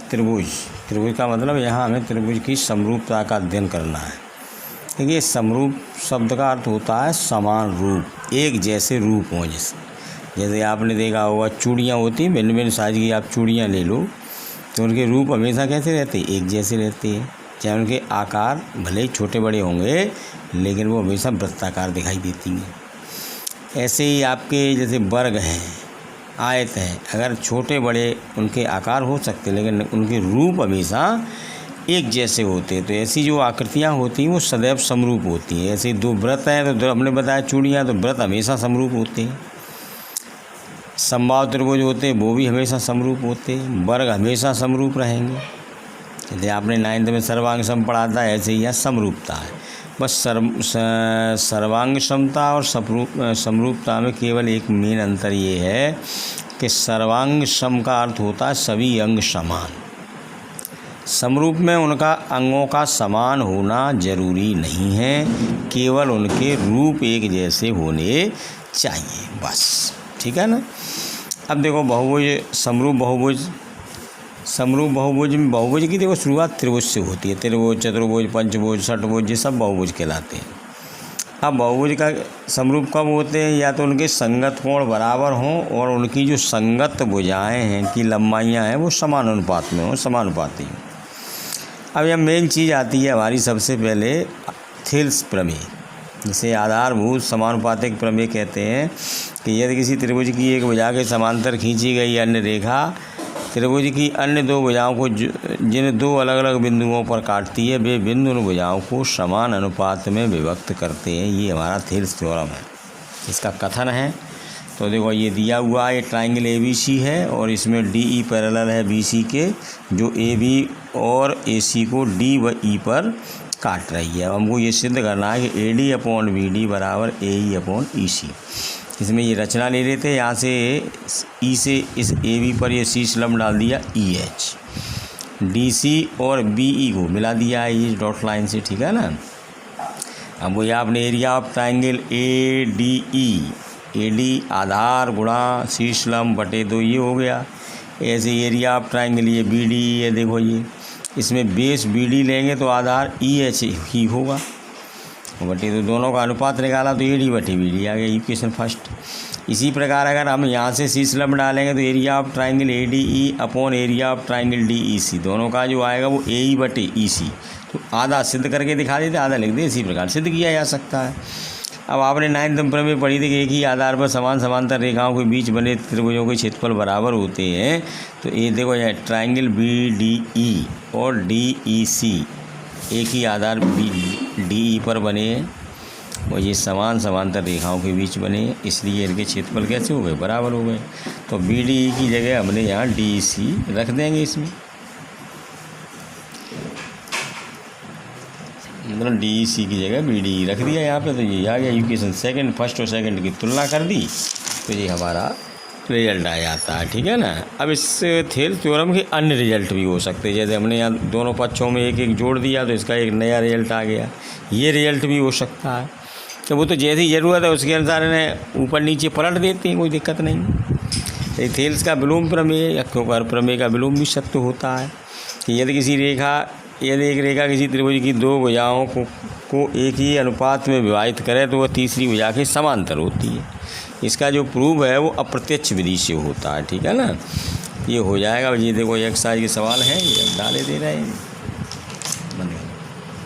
त्रिभुज। त्रिभुज का मतलब यहाँ हमें त्रिभुज की समरूपता का अध्ययन करना है। देखिए, समरूप शब्द का अर्थ होता है समान रूप, एक जैसे रूप हो। जैसे आपने देखा होगा चूड़ियाँ होती हैं, भिन्न भिन्न साइज की आप चूड़ियाँ ले लो तो उनके रूप हमेशा कैसे रहते हैं, एक जैसे रहते हैं। चाहे उनके आकार भले ही छोटे बड़े होंगे लेकिन वो हमेशा वृत्ताकार दिखाई देती हैं। ऐसे ही आपके जैसे वर्ग हैं, आयत हैं, अगर छोटे बड़े उनके आकार हो सकते लेकिन उनके रूप हमेशा एक जैसे होते हैं। तो ऐसी जो आकृतियाँ होती हैं वो सदैव समरूप होती हैं। ऐसे दो व्रत हैं तो हमने बताया चूड़ियाँ, तो व्रत हमेशा समरूप होते हैं। समबाहु त्रिभुज होते हैं वो भी हमेशा समरूप होते हैं। वर्ग हमेशा समरूप रहेंगे। जैसे आपने 9th में सर्वांग सम पढ़ा था, ऐसे ही यहाँ समरूपता है। बस सर्वांग समता और समरूपता में केवल एक मेन अंतर ये है कि सर्वांग सम का अर्थ होता है सभी अंग समान। समरूप में उनका अंगों का समान होना जरूरी नहीं है, केवल उनके रूप एक जैसे होने चाहिए, बस। ठीक है ना। अब देखो बहुभुज, समरूप बहुभुज में बहुभुज की देखो शुरुआत त्रिभुज से होती है। त्रिभुज, चतुर्भुज, पंचभुज, षटभुज, ये सब बहुभुज कहलाते हैं। अब बहुभुज का समरूप कब होते हैं, या तो उनके संगत कोण बराबर हों और उनकी जो संगत भुजाएं हैं की लंबाइयां हैं वो समान अनुपात में हों, समानुपाती हों। अब यह मेन चीज़ आती है हमारी सबसे पहले थेल्स प्रमेय, जिसे आधारभूत समानुपातिक प्रमेय कहते हैं कि यदि किसी त्रिभुज की एक भुजा के समांतर खींची गई अन्य रेखा त्रिभुज की अन्य दो भुजाओं को जिन दो अलग अलग बिंदुओं पर काटती है, वे बिंदु उन भुजाओं को समान अनुपात में विभक्त करते हैं। ये हमारा थेल्स थ्योरम है, इसका कथन है। तो देखो ये दिया हुआ है, ये ट्राइंगल ABC है और इसमें DE पैरेलल है BC के, जो AB और AC को D व E पर काट रही है। हमको ये सिद्ध करना है कि AD/BD बराबर AE/EC। इसमें ये रचना ले लेते हैं, यहाँ से E से इस AB पर ये C स्लम डाल दिया EH, DC और BE को मिला दिया है ये डॉट लाइन से। ठीक है ना। अब वो आपने area of triangle ADE, AD आधार गुणा C स्लम बटे 2 ये हो गया। ऐसे एरिया ऑफ ट्राइंगल ये BD है, देखो ये इसमें बेस BD लेंगे तो आधार EH ही होगा बटे, तो दोनों का अनुपात निकाला तो AD बटे BD आ गया, इक्वेशन फर्स्ट। इसी प्रकार अगर हम यहाँ से C स्लम डालेंगे तो area of triangle ADE upon area of triangle DEC, दोनों का जो आएगा वो AE बटे EC। तो आधा सिद्ध करके दिखा देते, आधा लिख दे, इसी प्रकार सिद्ध किया जा सकता है। अब आपने 9th प्रमेय पढ़ी थी कि एक ही आधार पर समांतर रेखाओं के बीच बने त्रिभुजों के क्षेत्रफल बराबर होते हैं। तो ये देखो यहाँ ट्राइंगल BDE और DEC एक ही आधार DE पर बने हैं और ये समांतर रेखाओं के बीच बने हैं, इसलिए इनके क्षेत्रफल कैसे हो गए, बराबर हो गए। तो BDE की जगह हमने यहाँ DEC रख देंगे, इसमें मतलब DEC की जगह BDE रख दिया यहाँ पे। तो ये आ गया इक्वेशन सेकंड, फर्स्ट और सेकंड की तुलना कर दी तो ये हमारा रिजल्ट आ जाता है। ठीक है ना। अब इस थेल्स थ्योरम के अन्य रिजल्ट भी हो सकते हैं, जैसे हमने यहाँ दोनों पक्षों में एक एक जोड़ दिया तो इसका एक नया रिजल्ट आ गया, ये रिजल्ट भी हो सकता है। तो वो तो जैसी ज़रूरत है उसके अनुसार इन्हें ऊपर नीचे पलट देते हैं, कोई दिक्कत नहीं। थेल्स का विलोम प्रमेय या क्योंकि प्रमेय का विलोम भी सत्य होता है कि यदि एक रेखा किसी त्रिभुज की दो भुजाओं को एक ही अनुपात में विभाजित करे तो वह तीसरी भुजा के समांतर होती है। इसका जो प्रूफ है वो अप्रत्यक्ष विधि से होता है। ठीक है ना। ये हो जाएगा। ये देखो एक्सरसाइज के सवाल हैं, ये हम डाले दे रहे हैं।